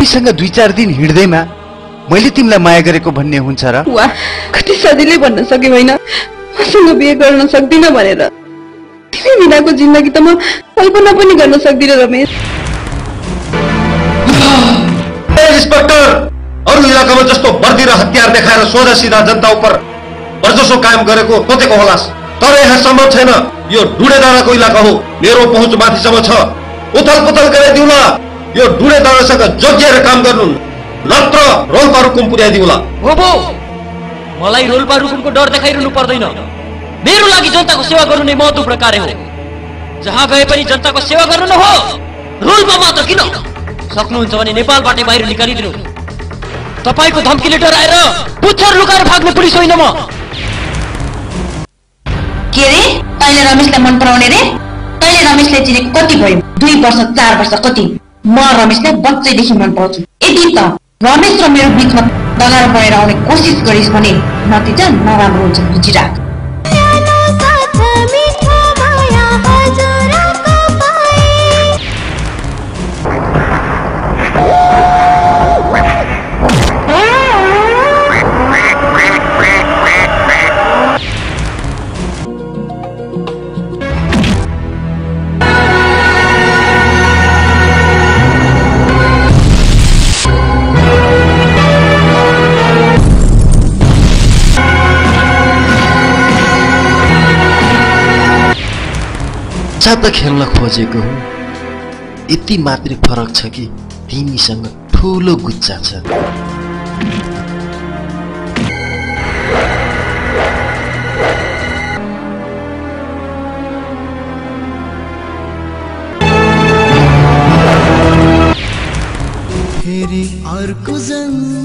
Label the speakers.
Speaker 1: तिमीसँग 2-4 दिन हिँड्दैमा मैले तिमीलाई माया गरेको भन्ने हुन्छ र?
Speaker 2: वाह, कति सजिलै भन्न सक्यो होइन मसँग बिहे गर्न सक्दिन भनेर। तिमी बिनाको जिन्दगी त म कल्पना पनि गर्न सक्दिन रमेश।
Speaker 3: इन्स्पेक्टर, अरू इलाकामा जस्तो वर्दी र हतियार देखाएर सोझा सिधा जनता उपर वर्चस्व कायम गरेको खोजेको होलास्, तर यहाँ सम्भव छैन। यो ढुडेडाँडाको इलाका हो, मेरो पहुँच माथिसम्म छ। उथल पुथल गराइदिउला, यो ढुडेडाँडासँग जोगिएर काम गर्नु, नत्र रोल्पा रुकुम पुर्याइदिउला।
Speaker 4: हो बो, मलाई रोल्पा रुकुमको डर देखाइरहनु पर्दैन। मेरो लागि जनताको सेवा गर्नु नै महत्त्वपूर्ण कार्य हो। जहाँ गए पनि जनताको सेवा गर्नु न हो, रोल्पा मात्र किन? सक्नुहुन्छ भने नेपालबाटै बाहिर निकालिदिनु। तपाईको धम्कीले डराएर पुच्छर लुकाएर भाग्ने पुलिस होइन म।
Speaker 5: के रे, तैले रमेशलाई मन पराउने रे? तैले रमेशलाई चिनेको कति भयो? 2 वर्ष 4 वर्ष कति? म रमेशलाई बच्चैदेखि मन पराउँछु। यदि त रमेश र मेरो बीचमा दगार बढेर आउने कोसिस गरिस् भने नतिजा नराम्रो हुन्छ, बुझिराख।
Speaker 6: त खेल्न खोजेको हो, यति मात्रै फरक छ कि तिमीसँग ठुलो गुच्चा छ।
Speaker 7: फेरि अर्को जन्म